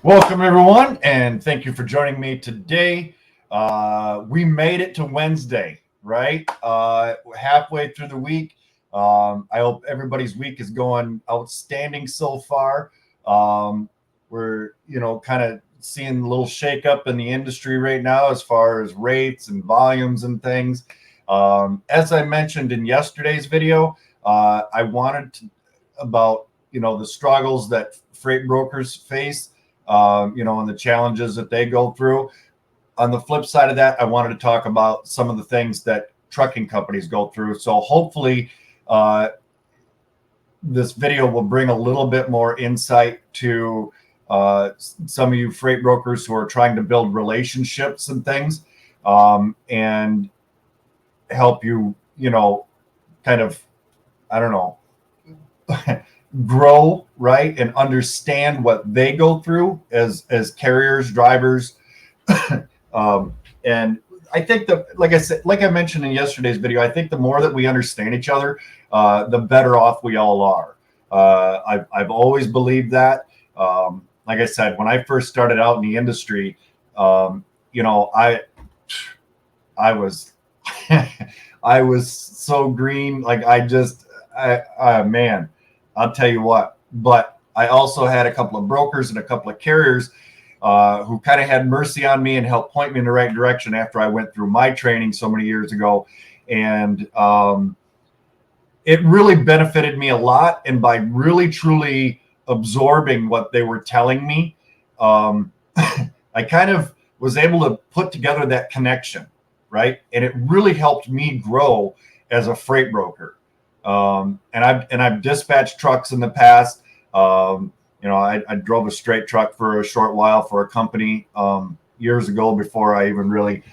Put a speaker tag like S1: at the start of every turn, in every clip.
S1: Welcome, everyone, and thank you for joining me today. We made it to Wednesday, right? Halfway through the week. I hope everybody's week is going outstanding so far. We're, kind of seeing a little shakeup in the industry right now as far as rates and volumes and things. As I mentioned in yesterday's video, I wanted to about the struggles that freight brokers face. And the challenges that they go through. On the flip side of that, I wanted to talk about some of the things that trucking companies go through. So hopefully this video will bring a little bit more insight to some of you freight brokers who are trying to build relationships and things, and help you, kind of, I don't know, grow, right, and understand what they go through as carriers, drivers. And I think that, like I mentioned in yesterday's video, I think the more that we understand each other, the better off we all are. I've always believed that. Like I said, when I first started out in the industry, I was I was so green. Like man, I'll tell you what. But I also had a couple of brokers and a couple of carriers who kind of had mercy on me and helped point me in the right direction after I went through my training so many years ago. And it really benefited me a lot. And by really, truly absorbing what they were telling me, I kind of was able to put together that connection, right? And it really helped me grow as a freight broker. And I've dispatched trucks in the past. I drove a straight truck for a short while for a company years ago before I even really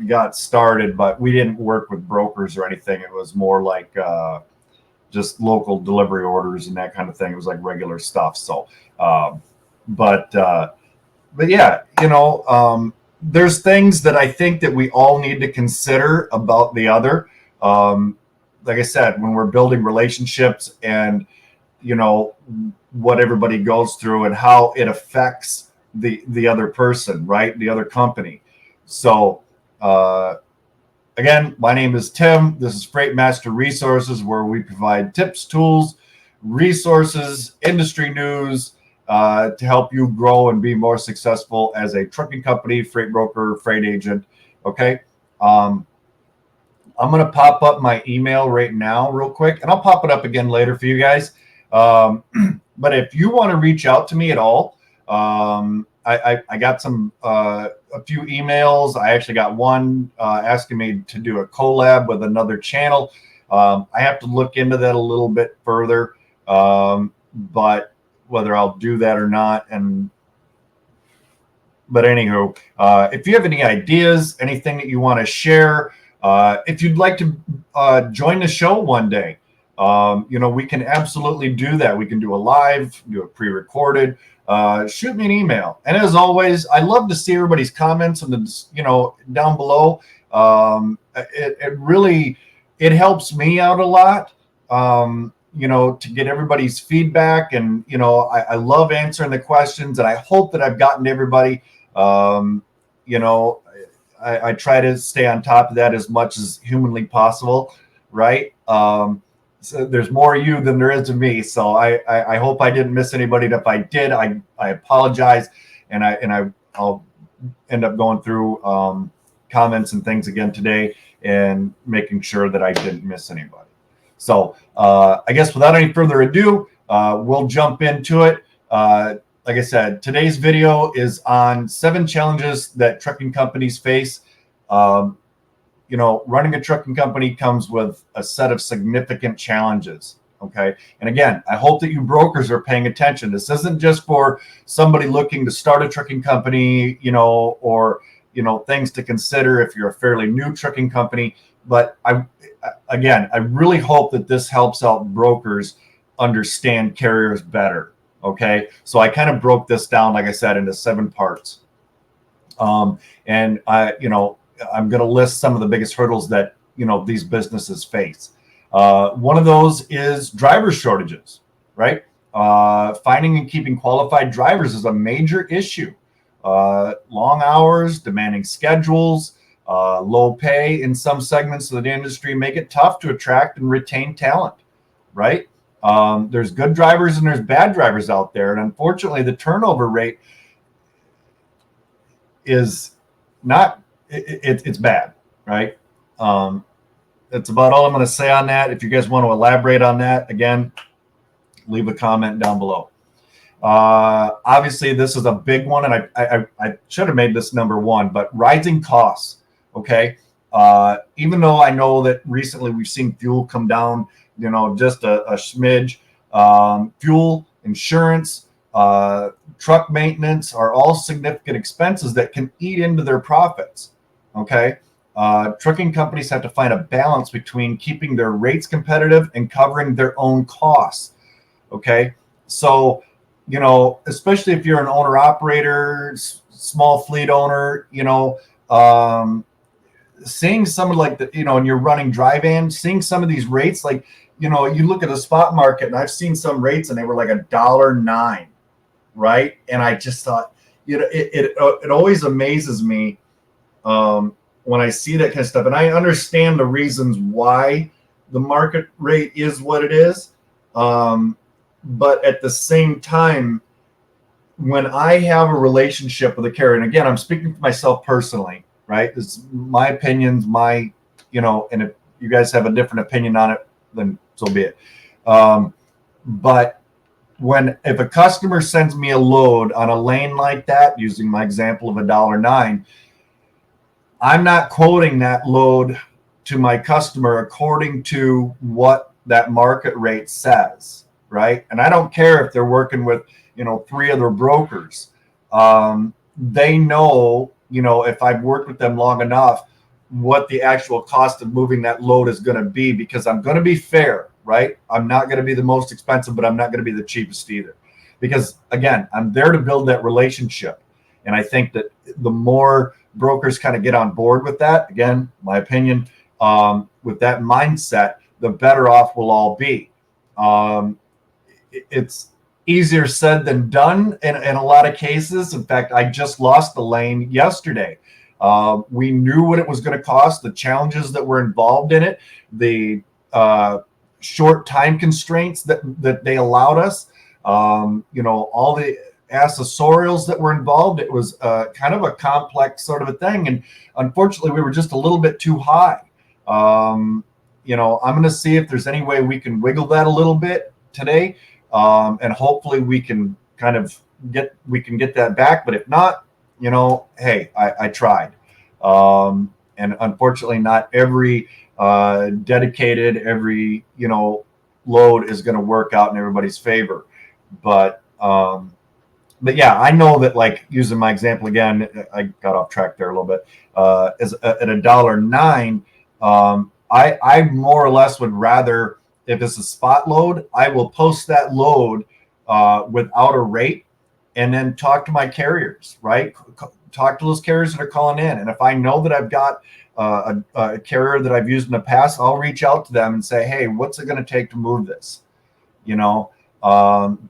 S1: got started. But we didn't work with brokers or anything. It was more like just local delivery orders and that kind of thing. It was like regular stuff. So, but yeah, there's things that I think that we all need to consider about the other. Like I said, when we're building relationships and, what everybody goes through and how it affects the other person, right? The other company. So, again, my name is Tim. This is Freight Master Resources, where we provide tips, tools, resources, industry news, to help you grow and be more successful as a trucking company, freight broker, freight agent. Okay. I'm going to pop up my email right now real quick, and I'll pop it up again later for you guys. But if you want to reach out to me at all, I got a few emails. I actually got one asking me to do a collab with another channel. I have to look into that a little bit further, but whether I'll do that or not. But anywho, if you have any ideas, anything that you want to share, if you'd like to join the show one day, we can absolutely do that. We can do a live, do a pre-recorded, shoot me an email. And as always, I love to see everybody's comments and down below. It helps me out a lot, to get everybody's feedback. And, I love answering the questions, and I hope that I've gotten to everybody. I try to stay on top of that as much as humanly possible, right? So there's more of you than there is of me. So I hope I didn't miss anybody. And if I did, I apologize. And I'll end up going through comments and things again today and making sure that I didn't miss anybody. So I guess without any further ado, we'll jump into it. Like I said, today's video is on 7 challenges that trucking companies face. Running a trucking company comes with a set of significant challenges. Okay. And again, I hope that you brokers are paying attention. This isn't just for somebody looking to start a trucking company, or, things to consider if you're a fairly new trucking company. But I really hope that this helps out brokers understand carriers better. Okay. So I kind of broke this down, like I said, into 7 parts. And I'm going to list some of the biggest hurdles that, these businesses face. One of those is driver shortages, right? Finding and keeping qualified drivers is a major issue. Long hours, demanding schedules, low pay in some segments of the industry make it tough to attract and retain talent, right? There's good drivers and there's bad drivers out there. And unfortunately, the turnover rate is not, it's bad, right? That's about all I'm going to say on that. If you guys want to elaborate on that, again, leave a comment down below. Obviously, this is a big one, and I should have made this number one, but rising costs, okay? Even though I know that recently we've seen fuel come down, you know, just a smidge, fuel, insurance, truck maintenance are all significant expenses that can eat into their profits, okay? Trucking companies have to find a balance between keeping their rates competitive and covering their own costs, okay? So, you know, especially if you're an owner operator, small fleet owner, you know, seeing some of like the, you know, and you're running dry van, seeing some of these rates, like, you know, you look at the spot market and I've seen some rates and they were like $1.09, right? And I just thought, you know, it always amazes me when I see that kind of stuff. And I understand the reasons why the market rate is what it is. But at the same time, when I have a relationship with a carrier, and again, I'm speaking for myself personally, right? This is my opinions, my, you know, and if you guys have a different opinion on it, then so be it. But if a customer sends me a load on a lane like that, using my example of $1.09, I'm not quoting that load to my customer according to what that market rate says, right? And I don't care if they're working with, you know, 3 other brokers. They know, you know, if I've worked with them long enough, what the actual cost of moving that load is going to be, because I'm going to be fair, right? I'm not going to be the most expensive, but I'm not going to be the cheapest either. Because again, I'm there to build that relationship. And I think that the more brokers kind of get on board with that, again, my opinion, with that mindset, the better off we'll all be. It's easier said than done in a lot of cases. In fact, I just lost the lane yesterday. We knew what it was going to cost, the challenges that were involved in it, the short time constraints that they allowed us, you know, all the accessorials that were involved. It was kind of a complex sort of a thing. And unfortunately, we were just a little bit too high. You know, I'm going to see if there's any way we can wiggle that a little bit today. And hopefully we can kind of get that back. But if not, you know, hey, I tried. And unfortunately, not every dedicated, every, you know, load is going to work out in everybody's favor. But yeah, I know that, like, using my example again, I got off track there a little bit. Is at $1.09, I more or less would rather, if it's a spot load, I will post that load without a rate, and then talk to my carriers, right? Talk to those carriers that are calling in. And if I know that I've got a carrier that I've used in the past, I'll reach out to them and say, hey, what's it going to take to move this? You know,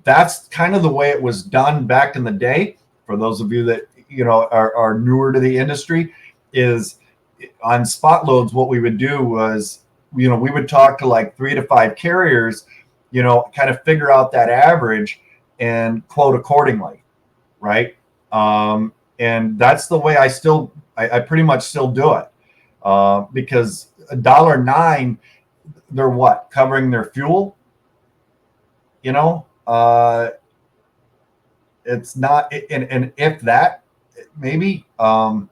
S1: that's kind of the way it was done back in the day. For those of you that, you know, are newer to the industry, is on spot loads, what we would do was, you know, we would talk to like 3 to 5 carriers, you know, kind of figure out that average and quote accordingly, right? And that's the way I pretty much still do it, because $1.09, they're what, covering their fuel, you know. It's not, and if that, maybe, I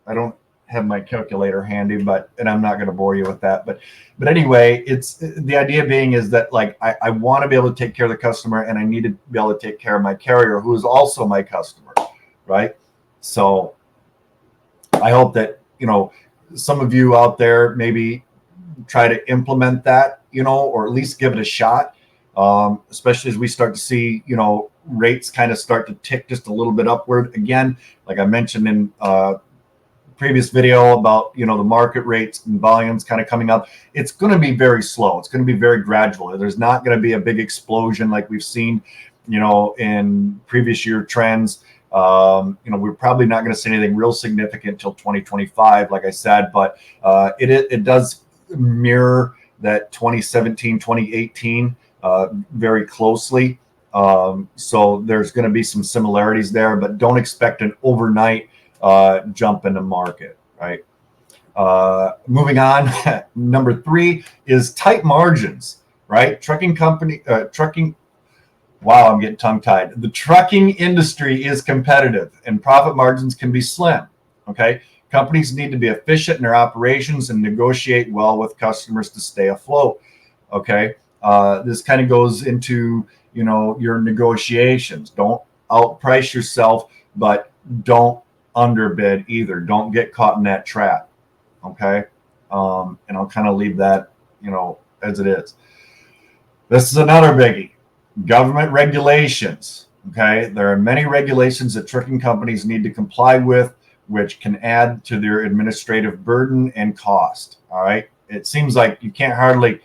S1: don't have my calculator handy, and I'm not going to bore you with that, but anyway, it's the idea being is that, like, I want to be able to take care of the customer, and I need to be able to take care of my carrier, who is also my customer, right? So I hope that, you know, some of you out there maybe try to implement that, you know, or at least give it a shot, especially as we start to see, you know, rates kind of start to tick just a little bit upward again. Like I mentioned in previous video about, the market rates and volumes kind of coming up, it's going to be very slow. It's going to be very gradual. There's not going to be a big explosion like we've seen, in previous year trends. We're probably not going to see anything real significant until 2025, like I said, but it does mirror that 2017, 2018 very closely. So there's going to be some similarities there, but don't expect an overnight jump in the market, right? Moving on, number 3 is tight margins, right? Wow, I'm getting tongue-tied. The trucking industry is competitive and profit margins can be slim, okay? Companies need to be efficient in their operations and negotiate well with customers to stay afloat, okay? This kind of goes into, your negotiations. Don't outprice yourself, but don't underbid either. Don't get caught in that trap, okay? And I'll kind of leave that, as it is. This is another biggie. Government regulations, okay? There are many regulations that trucking companies need to comply with, which can add to their administrative burden and cost, all right? It seems like you can't hardly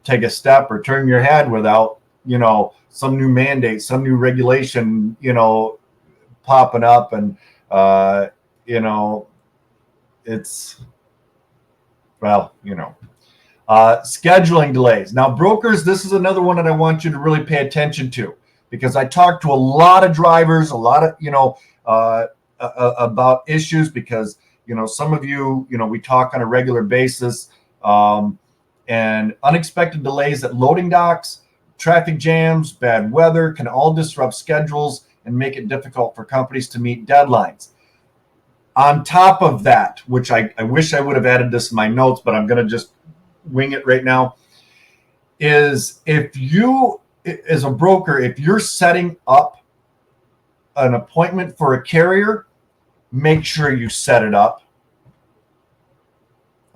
S1: take a step or turn your head without, some new mandate, some new regulation, popping up. And, it's, well, scheduling delays. Now, brokers, this is another one that I want you to really pay attention to, because I talked to a lot of drivers, a lot of, about issues, because, some of you, we talk on a regular basis, and unexpected delays at loading docks, traffic jams, bad weather can all disrupt schedules and make it difficult for companies to meet deadlines. On top of that, which I wish I would have added this in my notes, but I'm going to just wing it right now, is if you, as a broker, if you're setting up an appointment for a carrier, make sure you set it up.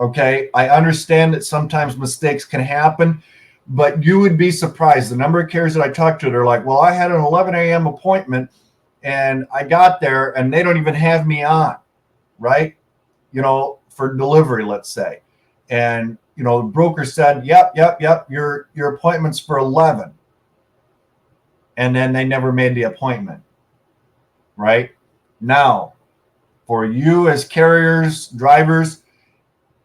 S1: Okay, I understand that sometimes mistakes can happen, but you would be surprised. The number of carriers that I talked to, they're like, well, I had an 11 a.m. appointment and I got there and they don't even have me on, right? For delivery, let's say. And, the broker said, yep, your appointment's for 11. And then they never made the appointment, right? Now, for you as carriers, drivers,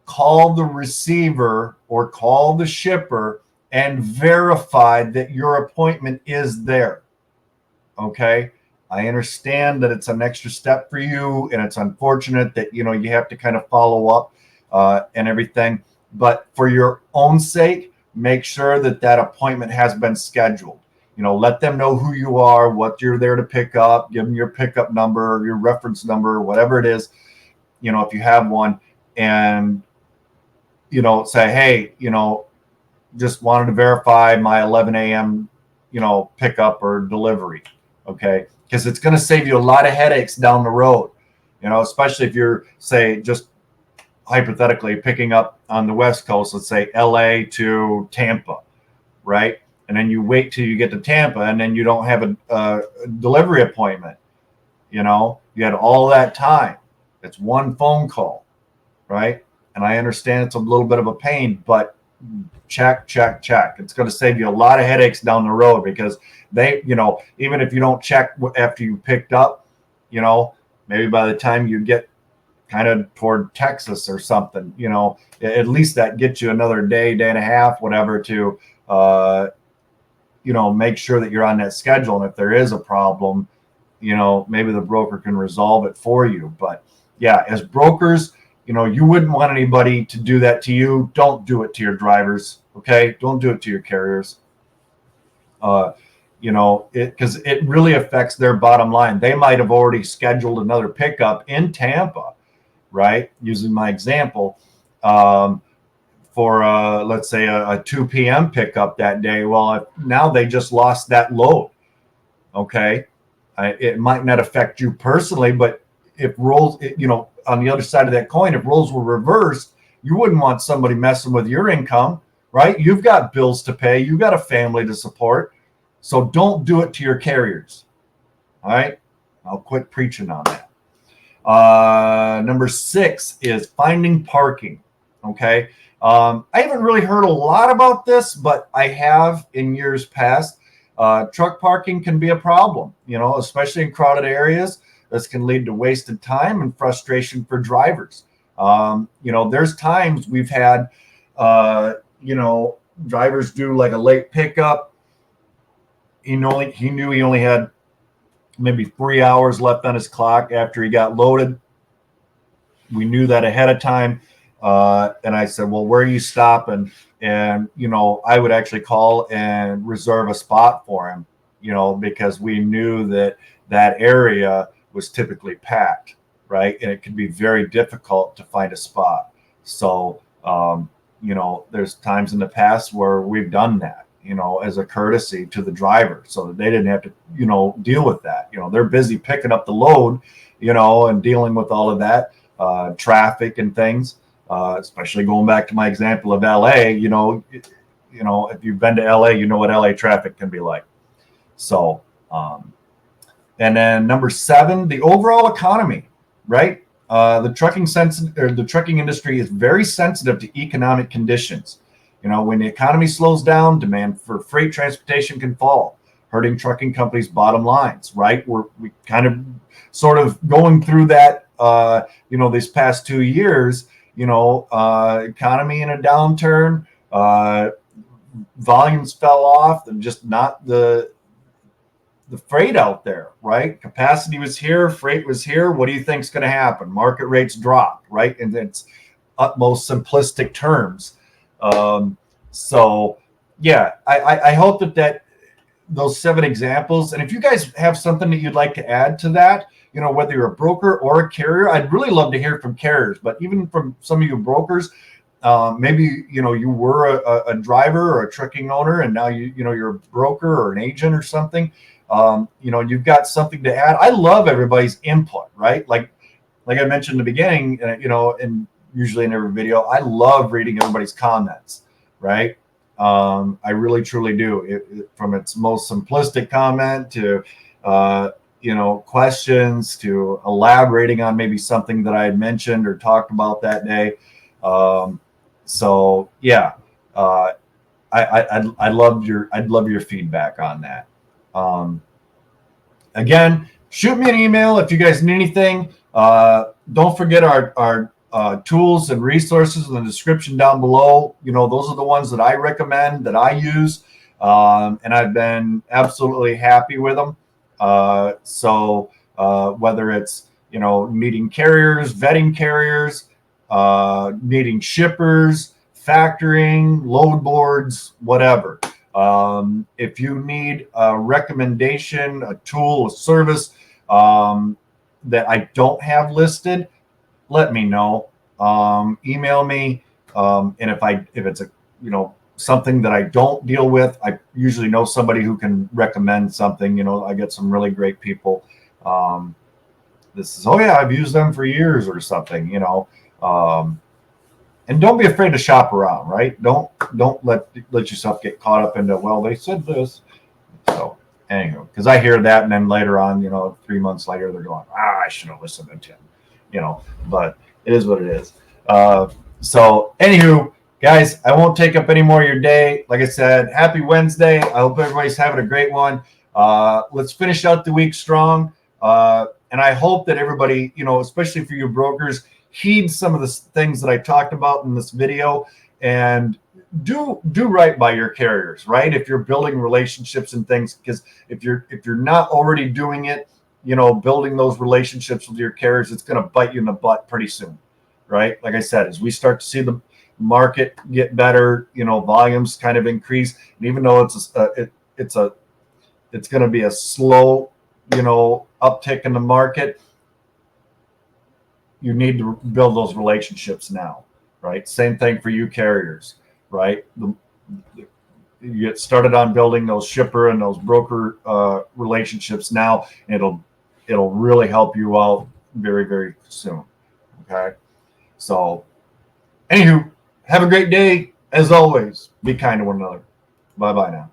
S1: call the receiver or call the shipper and verify that your appointment is there. Okay. I understand that it's an extra step for you and it's unfortunate that, you have to kind of follow up and everything, but for your own sake, make sure that that appointment has been scheduled. Let them know who you are, what you're there to pick up, give them your pickup number, your reference number, whatever it is, if you have one, and, say, hey, just wanted to verify my 11 a.m., pickup or delivery. Okay. Because it's going to save you a lot of headaches down the road, especially if you're, say, just hypothetically picking up on the West Coast, let's say LA to Tampa, right? And then you wait till you get to Tampa and then you don't have a delivery appointment. You had all that time. It's one phone call, right? And I understand it's a little bit of a pain, but check. It's going to save you a lot of headaches down the road, because they, even if you don't check after you picked up, maybe by the time you get kind of toward Texas or something, at least that gets you another day and a half, whatever, to, make sure that you're on that schedule. And if there is a problem, maybe the broker can resolve it for you. But yeah, as brokers, you wouldn't want anybody to do that to you. Don't do it to your drivers. Okay. Don't do it to your carriers. Because it really affects their bottom line. They might have already scheduled another pickup in Tampa, right? Using my example, for let's say a 2 p.m. pickup that day. Well, now they just lost that load. Okay. It might not affect you personally, but if roles, on the other side of that coin, if roles were reversed, you wouldn't want somebody messing with your income, right? You've got bills to pay. You've got a family to support. So don't do it to your carriers. All right. I'll quit preaching on that. Number 6 is finding parking. Okay. I haven't really heard a lot about this, but I have in years past. Truck parking can be a problem, especially in crowded areas. This can lead to wasted time and frustration for drivers. There's times we've had, drivers do like a late pickup. He knew he only had maybe 3 hours left on his clock after he got loaded. We knew that ahead of time. And I said, well, where are you stopping? And, I would actually call and reserve a spot for him, because we knew that that area was typically packed, right? And it can be very difficult to find a spot. So, there's times in the past where we've done that, as a courtesy to the driver so that they didn't have to, deal with that. They're busy picking up the load, and dealing with all of that traffic and things. Especially going back to my example of LA, if you've been to LA, you know what LA traffic can be like. So, and then number 7, the overall economy, right? The trucking industry is very sensitive to economic conditions. When the economy slows down, demand for freight transportation can fall, hurting trucking companies' bottom lines, right? We kind of sort of going through that, these past 2 years. Economy in a downturn, volumes fell off, and just not the freight out there, right? Capacity was here, freight was here. What do you think is going to happen? Market rates drop, right? And it's utmost simplistic terms. So yeah, I hope that those 7 examples, and if you guys have something that you'd like to add to that, whether you're a broker or a carrier, I'd really love to hear from carriers, but even from some of you brokers, maybe, you were a driver or a trucking owner, and now you're a broker or an agent or something. You've got something to add. I love everybody's input, right? Like I mentioned in the beginning, and usually in every video, I love reading everybody's comments, right? I really, truly do. From its most simplistic comment to, questions to elaborating on maybe something that I had mentioned or talked about that day. So yeah, I'd love your feedback on that. Again, shoot me an email if you guys need anything. Don't forget our tools and resources in the description down below. Those are the ones that I recommend, that I use, and I've been absolutely happy with them. So whether it's, meeting carriers, vetting carriers, meeting shippers, factoring, load boards, whatever. If you need a recommendation, a tool, a service that I don't have listed, let me know. Email me. And if it's a, something that I don't deal with, I usually know somebody who can recommend something. I get some really great people. This is, oh yeah, I've used them for years or something, and don't be afraid to shop around, right? Don't let yourself get caught up into, well, they said this. So anyway, because I hear that, and then later on, 3 months later, they're going, I should have listened to him, but it is what it is. So anywho, guys, I won't take up any more of your day. Like I said, happy Wednesday. I hope everybody's having a great one. Let's finish out the week strong. And I hope that everybody, especially for you brokers, heed some of the things that I talked about in this video, and do right by your carriers, right? If you're building relationships and things, because if you're not already doing it, building those relationships with your carriers, it's going to bite you in the butt pretty soon, right? Like I said, as we start to see the market get better, volumes kind of increase, and even though it's going to be a slow, uptick in the market, you need to build those relationships now, right? Same thing for you carriers, right? You get started on building those shipper and those broker relationships now, and it'll really help you out very, very soon. Okay. So anywho, have a great day. As always, be kind to one another. Bye-bye now.